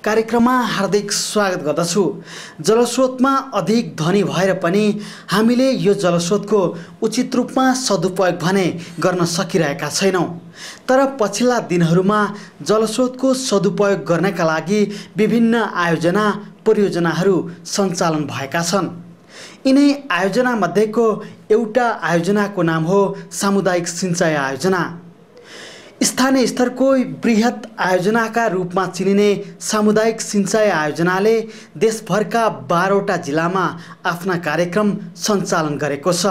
कार्यक्रममा हार्दिक स्वागत गर्दछु। जलस्रोतमा अधिक धनी भएर पनि हामीले यो जलस्रोतको उचित रूपमा सदुपयोग भने गर्न सकिरहेका छैनौँ। तर पछिल्ला दिनहरूमा जलस्रोतको सदुपयोग गर्नका लागि विभिन्न आयोजना परियोजनाहरू सञ्चालन भएका छन्। यिनै आयोजना मध्येको एउटा आयोजनाको नाम हो सामुदायिक सिंचाई आयोजना। स्थानीय स्तरको बृहत आयोजनाका रूपमा चिनिने सामुदायिक सिंचाई आयोजनाले देशभरका 12वटा जिल्लामा आफ्ना कार्यक्रम सञ्चालन गरेको छ।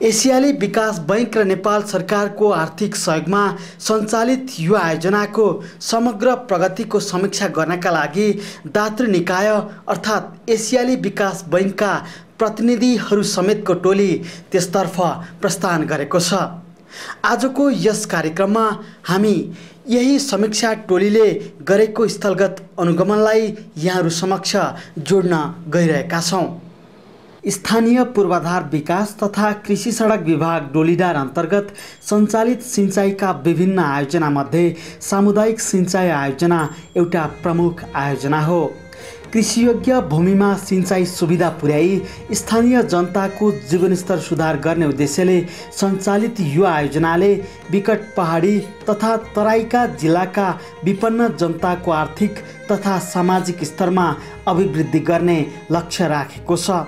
एसियाली विकास बैंक र नेपाल सरकारको आर्थिक सहयोगमा सञ्चालित यो आयोजनाको समग्र प्रगतिको समीक्षा गर्नका लागि दातृ निकाय अर्थात् एसियाली विकास बैंकका प्रतिनिधिहरू समेतको टोली त्यसतर्फ प्रस्थान गरेको छ। आजको यस कार्यक्रममा हामी यही समीक्षा टोलीले गरेको स्थलगत अनुगमनलाई यहाँहरू समक्ष जोड्न गइरहेका छौँ। स्थानीय पूर्वाधार विकास तथा कृषि सडक विभाग डोलीडार अन्तर्गत सञ्चालित सिंचाइका विभिन्न आयोजनामध्ये सामुदायिक सिंचाई आयोजना एउटा प्रमुख आयोजना हो। कृषियोग्य भूमिमा सिंचाई सुविधा पुर्याई स्थानीय जनताको जीवनस्तर सुधार गर्ने उद्देश्यले सञ्चालित यो आयोजनाले विकट पहाडी तथा तराईका जिल्लाका विपन्न जनताको आर्थिक तथा सामाजिक स्तरमा अभिवृद्धि गर्ने लक्ष्य राखेको छ।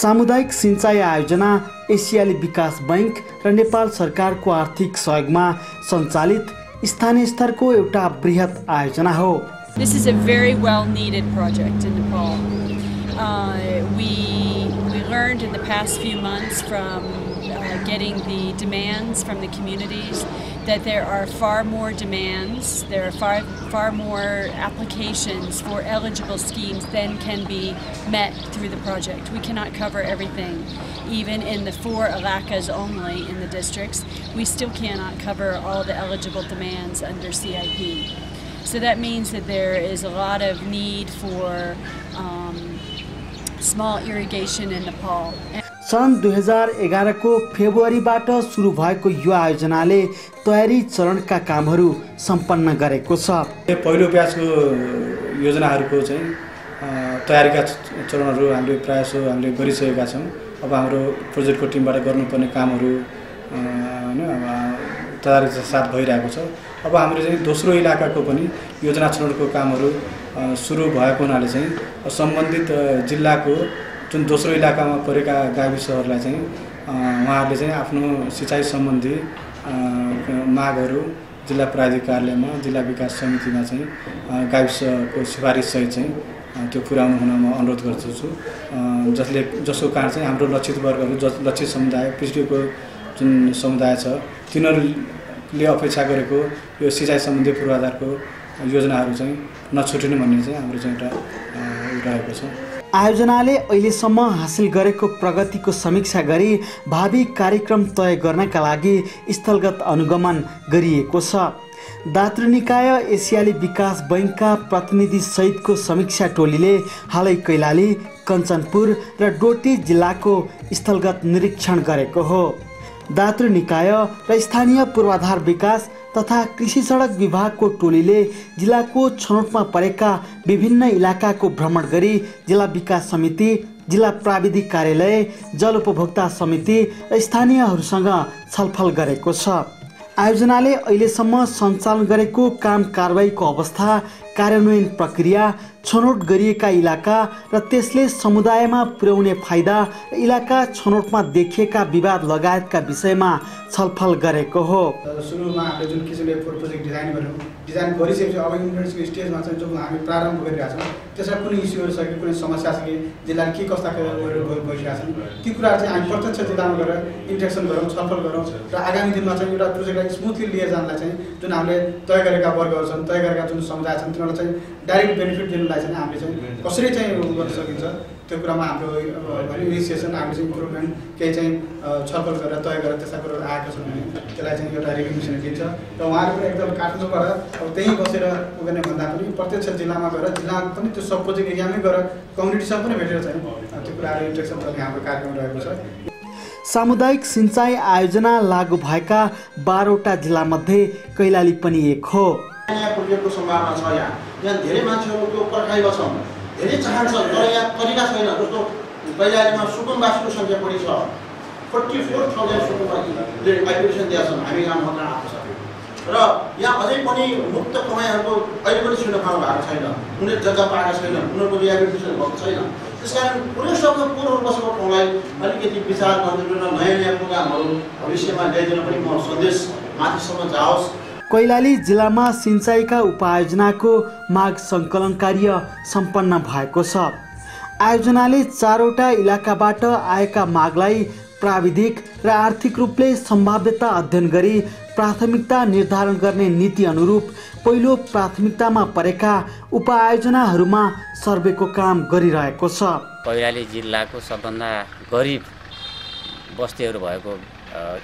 सामुदायिक सिंचाई आयोजना एसियाली विकास बैंक र नेपाल सरकारको आर्थिक सहयोगमा सञ्चालित स्थानीय स्तरको एउटा बृहत आयोजना हो। This is a very well needed project in Nepal. We learned in the past few months from getting the demands from the communities that there are far more demands, there are far more applications for eligible schemes than can be met through the project. We cannot cover everything. Even in the 4 alakas only in the districts, we still cannot cover all the eligible demands under CIP. So that means that there is a lot of need for small irrigation in Nepal. सन् 2011 को फेब्रुअरीबाट सुरु भएको यो आयोजनाले तयारी चरणका कामहरू सम्पन्न गरेको छ। पहिलो ब्याचको योजनाहरूको चाहिँ तयारीका चरणहरू हामीले हामीले गरिसकेका छौँ। अब हाम्रो प्रोजेक्टको टिमबाट गर्नुपर्ने कामहरू तयारीका साथ भइरहेको छ। अब हाम्रो चाहिँ दोस्रो इलाकाको पनि योजना चरणको कामहरू सुरु भएको हुनाले चाहिँ सम्बन्धित जिल्लाको जुन दोस्रो इलाकामा परेका गाविसहरूलाई चाहिँ उहाँहरूले चाहिँ आफ्नो सिँचाइ सम्बन्धी मागहरू जिल्ला प्राधिकार कार्यालयमा जिल्ला विकास समितिमा चाहिँ गाविसको सिफारिस सहित चाहिँ त्यो पुर्याउनु हुन म अनुरोध गर्दछु। जसको कारण चाहिँ हाम्रो लक्षित वर्गहरू लक्षित समुदाय पिछडिएको जुन समुदाय छ तिनीहरूले अपेक्षा गरेको यो सिँचाइ सम्बन्धी पूर्वाधारको योजनाहरू चाहिँ नछुटिनु भन्ने चाहिँ हाम्रो चाहिँ एउटा रहेको छ। आयोजनाले अहिलेसम्म हासिल गरेको प्रगतिको समीक्षा गरी भावी कार्यक्रम तय गर्नका लागि स्थलगत अनुगमन गरिएको छ। दातृ निकाय एसियाली विकास बैंकका प्रतिनिधि सहितको समीक्षा टोलीले हालै कैलाली, कञ्चनपुर र डोटी जिल्लाको स्थलगत निरीक्षण गरेको हो। दातृ निकाय र स्थानीय पूर्वाधार विकास तथा कृषि सडक विभागको टोलीले जिल्लाको छनौटमा परेका विभिन्न इलाकाको भ्रमण गरी जिल्ला विकास समिति, जिल्ला प्राविधिक कार्यालय, जल उपभोक्ता समिति र स्थानीयहरूसँग छलफल गरेको छ। आयोजनाले अहिलेसम्म सञ्चालन गरेको काम कारबाहीको अवस्था, कार्यान्वयन प्रक्रिया, छनौट गरिएका इलाका र त्यसले समुदायमा पुर्याउने फाइदा र इलाका छनौटमा देखिएका विवाद लगायतका विषयमा छलफल गरेको हो। सुरुमा हामीले जुन किसिमले प्रोजेक्ट डिजाइन गरिसकेपछि अब इम्प्लिमेन्टेसनको स्टेजमा चाहिँ जब हामी प्रारम्भ गरिरहेका छौँ त्यसमा कुनै इस्युहरू छ कि कुनै समस्या छ कि जिल्लाले के कस्ता भइरहेका छन् ती कुराहरू चाहिँ हामी प्रत्यक्ष जिल्लामा गएर इन्ट्रेक्सन गरौँ, छलफल गरौँ र आगामी दिनमा चाहिँ एउटा प्रोजेक्टलाई स्मुथली लिएर जानलाई चाहिँ जुन हामीले तय गरेका वर्गहरू छन्, तय गरेका जुन समुदाय छन् तिनीहरूलाई चाहिँ डाइरेक्ट बेनिफिट दिनुलाई चाहिँ हामीले चाहिँ कसरी चाहिँ गर्न सकिन्छ त्यो कुरामा हाम्रो इनिसिएसन हामीले चाहिँ इम्प्रुभमेन्ट केही चाहिँ छलफल गरेर तय गरेर त्यस्ता कुराहरू आएका छन् भने त्यसलाई चाहिँ एउटा रेकग्निसन दिन्छ र उहाँहरू पनि एकदम काठमाडौँबाट अब त्यहीँ बसेर गर्ने भन्दा पनि प्रत्यक्ष जिल्लामा गएर जिल्लामा पनि त्यो सब प्रोजेक्ट एरियामै गएर कम्युनिटीसँग पनि भेटेर चाहिँ त्यो कुराहरू इन्ट्रेक्सन चल्ने हाम्रो कार्यक्रम रहेको छ। सामुदायिक सिंचाई आयोजना लागू भएका 12वटा जिल्लामध्ये कैलाली पनि एक हो। नयाँ प्रोजेक्टको सम्भावना छ। यहाँ धेरै मान्छेहरूको पर्खाइमा छन्, धेरै चाहन्छन्, तर यहाँ तरिका छैन। जस्तो कैलालीमा सुकुम्बासीको सङ्ख्या बढी छ, 44,000 सुकुम्बासीले एप्लिकेसन दिएका छन्, हामी यहाँ मात्र आएको छ। र यहाँ अझै पनि मुक्त कमाइहरूको अहिले पनि सुन्न पाउनु भएको छैन, उनीहरूले जग्गा पाएका छैनन्, उनीहरूको रिहेबिलिटेसन भएको छैन। त्यसकारण कुनै सबको पूर्ण बसेको ठाउँलाई अलिकति विचार गरिदिनु र नयाँ नयाँ प्रोग्रामहरू भविष्यमा ल्याइदिन पनि म सन्देश माथिसम्म जाओस्। कैलाली जिल्लामा सिँचाइका उपायोजनाको माग सङ्कलन कार्य सम्पन्न भएको छ। आयोजनाले 4वटा इलाकाबाट आएका मागलाई प्राविधिक र आर्थिक रूपले सम्भाव्यता अध्ययन गरी प्राथमिकता निर्धारण गर्ने नीति अनुरूप पहिलो प्राथमिकतामा परेका उपायोजनाहरूमा सर्वेको काम गरिरहेको छ। कैलाली जिल्लाको सबभन्दा गरिब बस्तीहरू भएको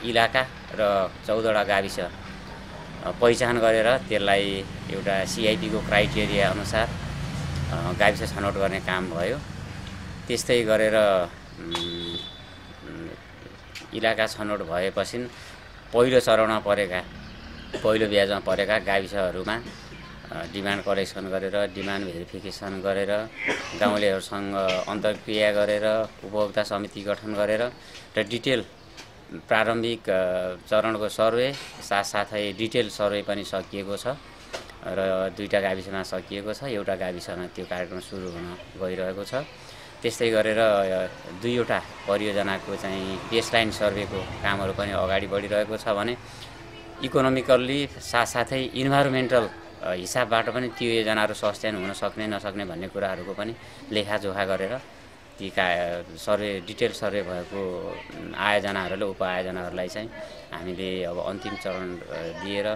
इलाका र 14वटा गाविस पहिचान गरेर त्यसलाई एउटा CIP को क्राइटेरिया अनुसार गाविस छनौट गर्ने काम भयो। त्यस्तै गरेर इलाका छनौट भएपछि पहिलो चरणमा परेका पहिलो ब्याजमा परेका गाविसहरूमा डिमान्ड कलेक्सन गरेर डिमान्ड भेरिफिकेसन गरेर गाउँलेहरूसँग अन्तर्क्रिया गरेर उपभोक्ता समिति गठन गरेर र डिटेल प्रारम्भिक चरणको सर्वे साथसाथै डिटेल सर्वे पनि सकिएको छ र 2टा गाविसमा सकिएको छ। एउटा गाविसमा त्यो कार्यक्रम सुरु हुन गइरहेको छ। त्यस्तै गरेर 2वटा परियोजनाको चाहिँ बेसलाइन सर्वेको कामहरू पनि अगाडि बढिरहेको छ भने इकोनोमिकल्ली साथसाथै इन्भाइरोमेन्टल हिसाबबाट पनि त्यो योजनाहरू सस्टेन हुन सक्ने नसक्ने भन्ने कुराहरूको पनि लेखाजोखा गरेर ती सर्वे डिटेल सर्वे भएको आयोजनाहरू र उपआयोजनाहरूलाई चाहिँ हामीले अब अन्तिम चरण दिएर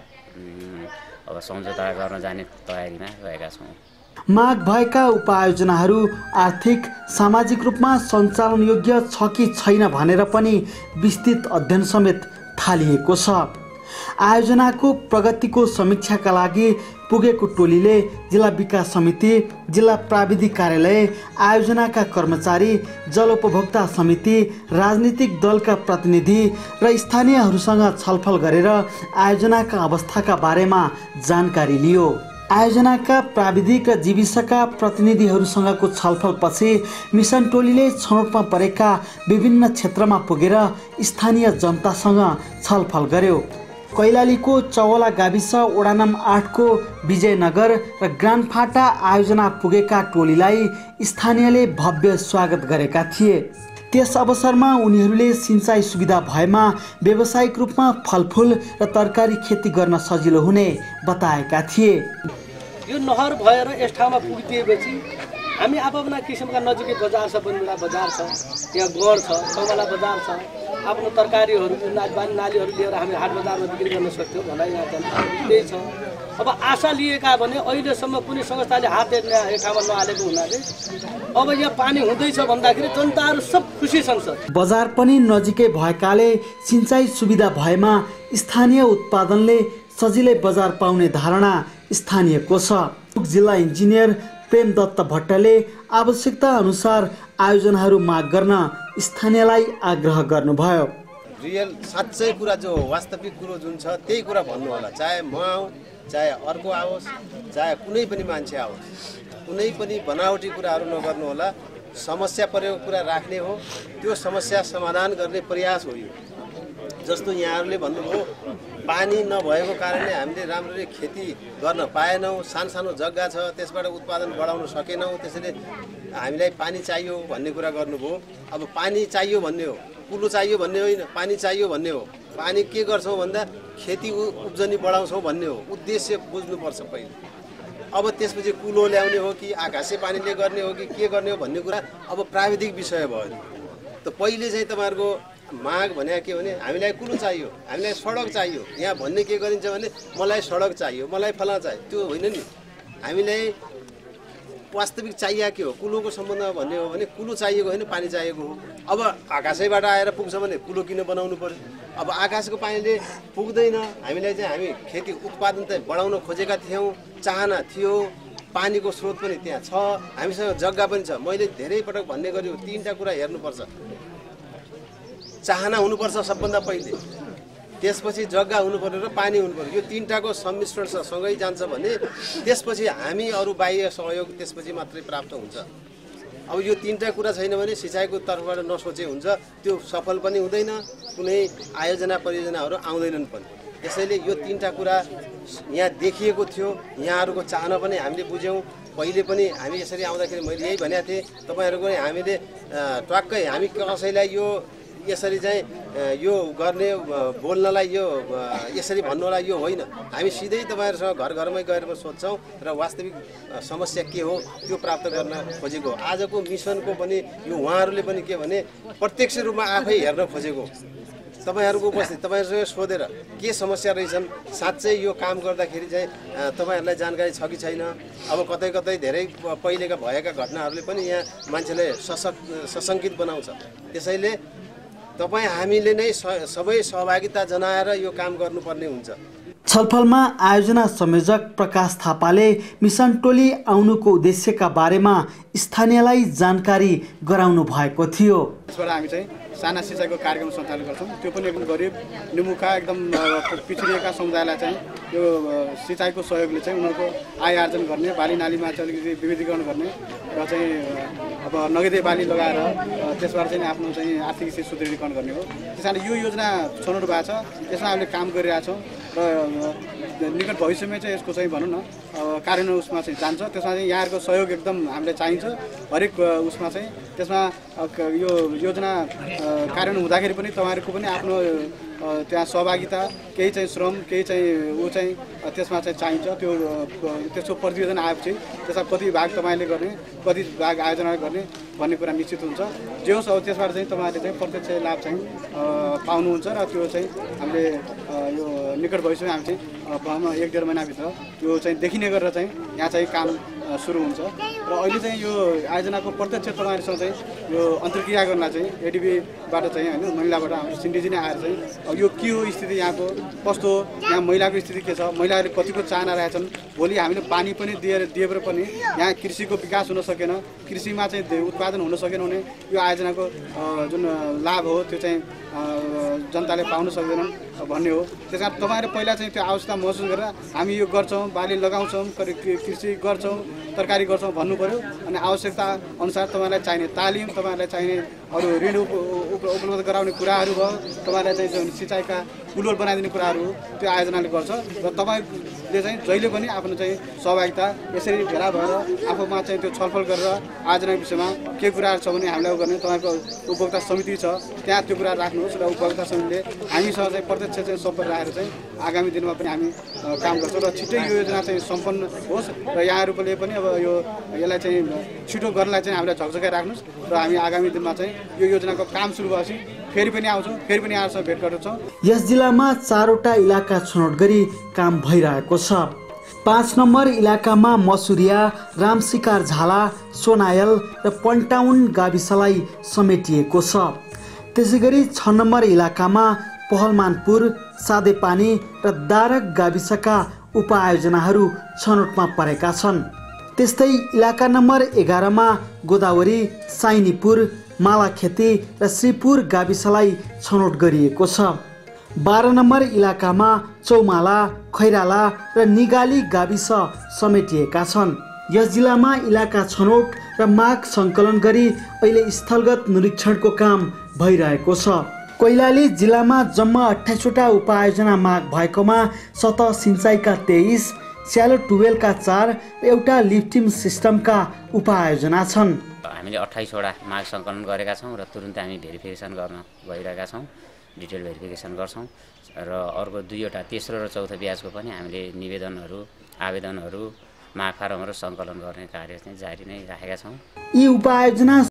अब सम्झौता गर्न जाने तयारीमा रहेका छौँ। माग भएका उपायोजनाहरू आर्थिक सामाजिक रूपमा सञ्चालन योग्य छ कि छैन भनेर पनि विस्तृत अध्ययन समेत थालिएको छ। आयोजनाको प्रगतिको समीक्षाका लागि पुगेको टोलीले जिल्ला विकास समिति, जिल्ला प्राविधिक कार्यालय, आयोजनाका कर्मचारी, जलोपभोक्ता समिति, राजनीतिक दलका प्रतिनिधि र स्थानीयहरूसँग छलफल गरेर आयोजनाका अवस्थाका बारेमा जानकारी लियो। आयोजनाका प्राविधिक र जीविसका प्रतिनिधिहरूसँगको छलफलपछि मिसन टोलीले छनौटमा परेका विभिन्न क्षेत्रमा पुगेर स्थानीय जनतासँग छलफल गर्यो। कैलालीको चौवला गाविस वडा नम्बर 8 को विजयनगर र ग्रानफाटा आयोजना पुगेका टोलीलाई स्थानीयले भव्य स्वागत गरेका थिए। त्यस अवसरमा उनीहरूले सिँचाइ सुविधा भएमा व्यावसायिक रूपमा फलफुल र तरकारी खेती गर्न सजिलो हुने बताएका थिए। यो नहर भएर यस ठाउँमा पुगिदिएपछि हामी आफ्ना किसिमका नजिकै बजार छ, बनमुला बजार छ, यहाँ गढ छ, चौमला बजार छ, आफ्नो तरकारीहरू नालीहरू लिएर हामी हाट बजारमा बिक्री गर्न सक्छौँ भनाइ यहाँ जनता त्यही छ। अब आशा लिएका भने अहिलेसम्म कुनै संस्थाले हात यो ठाउँमा नहालेको हुनाले अब यहाँ पानी हुँदैछ भन्दाखेरि जनताहरू सब खुसी छन्। बजार पनि नजिकै भएकाले सिँचाइ सुविधा भएमा स्थानीय उत्पादनले सजिलै बजार पाउने धारणा स्थानीयको छ। जिल्ला इन्जिनियर प्रेम दत्त भट्टले आवश्यकता अनुसार आयोजनाहरू माग गर्न स्थानीयलाई आग्रह गर्नुभयो। रियल साँच्चै कुरा जो वास्तविक कुरो जुन छ त्यही कुरा भन्नु होला, चाहे म आउँ चाहे अर्को आओस् चाहे कुनै पनि मान्छे आओस्, कुनै पनि बनावटी कुराहरू नगर्नु होला। समस्या परेको कुरा राख्ने हो, त्यो समस्या समाधान गर्ने प्रयास हो। यो जस्तो यहाँहरूले भन्नुभयो पानी नभएको कारणले हामीले राम्ररी खेती गर्न पाएनौँ, सानो जग्गा छ त्यसबाट उत्पादन बढाउन सकेनौँ, त्यसैले हामीलाई पानी चाहियो भन्ने कुरा गर्नुभयो। अब पानी चाहियो भन्ने हो, कुलो चाहियो भन्ने होइन, पानी चाहियो भन्ने हो। पानी के गर्छौँ भन्दा खेती उब्जनी बढाउँछौँ भन्ने हो, उद्देश्य बुझ्नुपर्छ पहिले। अब त्यसपछि कुलो ल्याउने हो कि आकाशे पानीले गर्ने हो कि के गर्ने हो भन्ने कुरा अब प्राविधिक विषय भयो। त पहिले चाहिँ तपाईँहरूको माग भने के भने हामीलाई कुलो चाहियो, हामीलाई सडक चाहियो। यहाँ भन्ने के गरिन्छ भने मलाई सडक चाहियो, मलाई फलाना चाहियो, त्यो होइन नि। हामीलाई वास्तविक चाहिएको के हो, कुलोको सम्बन्धमा भन्ने हो भने कुलो चाहिएको होइन, पानी चाहिएको हो। अब आकाशैबाट आएर पुग्छ भने कुलो किन बनाउनु पर्यो? अब आकाशको पानीले पुग्दैन। हामीलाई चाहिँ हामी खेती उत्पादन त बढाउन खोजेका थियौँ, चाहना थियो, पानीको स्रोत पनि त्यहाँ छ, हामीसँग जग्गा पनि छ। मैले धेरै पटक भन्ने गरेँ 3टा कुरा हेर्नुपर्छ। चाहना हुनुपर्छ सबभन्दा पहिले, त्यसपछि जग्गा हुनु पर्यो र पानी हुनु पर्यो। यो तीनटाको सम्मिश्रण सँगै जान्छ भने त्यसपछि हामी अरू बाह्य सहयोग त्यसपछि मात्रै प्राप्त हुन्छ। अब यो तीनटा कुरा छैन भने सिँचाइको तर्फबाट नसोचे हुन्छ, त्यो सफल पनि हुँदैन, कुनै आयोजना परियोजनाहरू आउँदैनन् पनि। त्यसैले यो तीनटा कुरा यहाँ देखिएको थियो, यहाँहरूको चाहना पनि हामीले बुझ्यौँ। पहिले पनि हामी यसरी आउँदाखेरि मैले यही भनेको थिएँ, तपाईँहरूको हामीले ट्वाक्कै हामी कसैलाई यो यसरी चाहिँ यो गर्ने बोल्नलाई यो यसरी भन्नुलाई यो होइन, हामी सिधै तपाईँहरूसँग घर घरमै गएर सोध्छौँ र वास्तविक समस्या के हो त्यो प्राप्त गर्न खोजेको। आजको मिसनको पनि यो उहाँहरूले पनि के भने प्रत्यक्ष रूपमा आफै हेर्न खोजेको। तपाईँहरूको उपस्थित तपाईँहरूसँग सोधेर के समस्या रहेछन्, साँच्चै यो काम गर्दाखेरि चाहिँ तपाईँहरूलाई जानकारी छ कि छैन। अब कतै कतै धेरै पहिलेका भएका घटनाहरूले पनि यहाँ मान्छेलाई सशङ्कित बनाउँछ। त्यसैले तपाईँ हामीले नै सबै सहभागिता जनाएर यो काम गर्नुपर्ने हुन्छ। छलफलमा आयोजना संयोजक प्रकाश थापाले मिसन टोली आउनुको उद्देश्यका बारेमा स्थानीयलाई जानकारी गराउनु भएको थियो। त्यसबाट हामी चाहिँ साना सिँचाइको कार्यक्रम सञ्चालन गर्छौँ। त्यो पनि एकदम गरिब निमुखा एकदम पिछडिएका समुदायलाई चाहिँ यो सिँचाइको सहयोगले चाहिँ उनीहरूको आय आर्जन गर्ने, बाली नालीमा चाहिँ अलिकति विविधीकरण गर्ने र चाहिँ अब नगदे बाली लगाएर त्यसबाट चाहिँ आफ्नो चाहिँ आर्थिक स्थिति सुदृढीकरण गर्ने हो। त्यस कारण यो योजना छनौट भएको छ, यसमा हामीले काम गरिरहेछौँ र निकट भविष्यमै चाहिँ यसको चाहिँ भनौँ न कार्यान्वयन उसमा चाहिँ जान्छ। त्यसमा चाहिँ यहाँहरूको सहयोग एकदम हामीलाई चाहिन्छ हरेक उसमा चाहिँ। त्यसमा यो योजना कार्यान्वयन हुँदाखेरि पनि तपाईँहरूको पनि आफ्नो त्यहाँ सहभागिता, केही चाहिँ श्रम, केही चाहिँ ऊ चाहिँ त्यसमा चाहिँ चाहिन्छ। त्यसको प्रतिवेदन आएपछि त्यसमा कति भाग तपाईँले गर्ने, कति भाग आयोजना गर्ने भन्ने कुरा निश्चित हुन्छ। जे होस् अब त्यसबाट चाहिँ तपाईँहरूले चाहिँ प्रत्यक्ष लाभ चाहिँ पाउनुहुन्छ र त्यो चाहिँ हामीले यो निकट भविष्यमा हामी चाहिँ 1-1.5 महिनाभित्र त्यो चाहिँ देखिने गरेर चाहिँ यहाँ चाहिँ काम सुरु हुन्छ। र अहिले चाहिँ यो आयोजनाको प्रत्यक्ष तपाईँहरूसँग चाहिँ यो अन्तर्क्रिया गर्न चाहिँ एडिबीबाट चाहिँ होइन महिलाबाट हाम्रो सिन्डिजी नै आएर चाहिँ यो के हो स्थिति, यहाँको कस्तो, यहाँ महिलाको स्थिति के छ, महिलाहरूले कतिको चाहना रहेछन्, भोलि हामीले पानी पनि दिएर पनि यहाँ कृषिको विकास हुन सकेन, कृषिमा चाहिँ उत्पादन हुन सकेन भने यो आयोजनाको जुन लाभ हो त्यो चाहिँ जनताले पाउन सक्दैनन् भन्ने हो। त्यस कारण तपाईँहरू पहिला चाहिँ त्यो आवश्यकता महसुस गरेर हामी यो गर्छौँ, बाली लगाउँछौँ, कृषि गर्छौँ, तरकारी गर्छौँ भन्नु पऱ्यो। अनि आवश्यकता अनुसार तपाईँलाई चाहिने तालिम, तपाईँहरूलाई चाहिने अरू ऋण उपलब्ध गराउने कुराहरू भयो, तपाईँलाई चाहिँ जुन सिँचाइका पुलहरू बनाइदिने कुराहरू त्यो आयोजनाले गर्छ। र तपाईँले चाहिँ जहिले पनि आफ्नो चाहिँ सहभागिता यसरी भेला भएर आफूमा चाहिँ त्यो छलफल गरेर आयोजनाको विषयमा के कुराहरू छ भने हामीलाई गर्ने, तपाईँको उपभोक्ता समिति छ त्यहाँ त्यो कुरा राख्नुहोस् र उपभोक्ता समितिले हामीसँग चाहिँ प्रत्यक्ष चाहिँ सम्पर्क राखेर चाहिँ आगामी दिनमा पनि हामी काम गर्छौँ र छिट्टै यो योजना चाहिँ सम्पन्न होस् र यहाँहरूले पनि अब यसलाई चाहिँ छिटो गर्नलाई चाहिँ हामीलाई झकझकाइ राख्नुहोस् र हामी आगामी दिनमा चाहिँ यो योजनाको काम सुरु भएपछि फेरि पनि आउँछौँ, फेरि पनि आएर भेट गर्छौँ। यस जिल्लामा 4वटा इलाका छनौट गरी काम भइरहेको छ। 5 नम्बर इलाकामा मसुरिया, रामशिकार झाला, सोनायल र पन्टाउन गाविसलाई समेटिएको छ। त्यसै गरी 6 नम्बर इलाकामा पहलमानपुर, सादेपानी र दारक गाविसका उपआयोजनाहरू छनौटमा परेका छन्। त्यस्तै इलाका नम्बर 11 मा गोदावरी, साइनीपुर, मालाखेती र श्रीपुर गाविसलाई छनौट गरिएको छ। 12 नम्बर इलाकामा चौमाला, खैराला र निगाली गाविस समेटिएका छन्। यस जिल्लामा इलाका छनौट र माग सङ्कलन गरी अहिले स्थलगत निरीक्षणको काम भइरहेको छ। कैलाली जिल्लामा जम्मा 28वटा उपायोजना माग भएकोमा सतह सिँचाइका 23, स्यालो टुवेलका 4 र एउटा लिफ्टिङ सिस्टमका उपायोजना छन्। हामीले 28वटा माग सङ्कलन गरेका छौँ र तुरुन्तै हामी भेरिफिकेसन गर्न गइरहेका छौँ, डिटेल भेरिफिकेसन गर्छौँ र अर्को 2वटा तेस्रो र चौथो ब्याजको पनि हामीले निवेदनहरू, आवेदनहरू, माग फारमहरू सङ्कलन गर्ने कार्य चाहिँ जारी नै राखेका छौँ। यी उपायोजना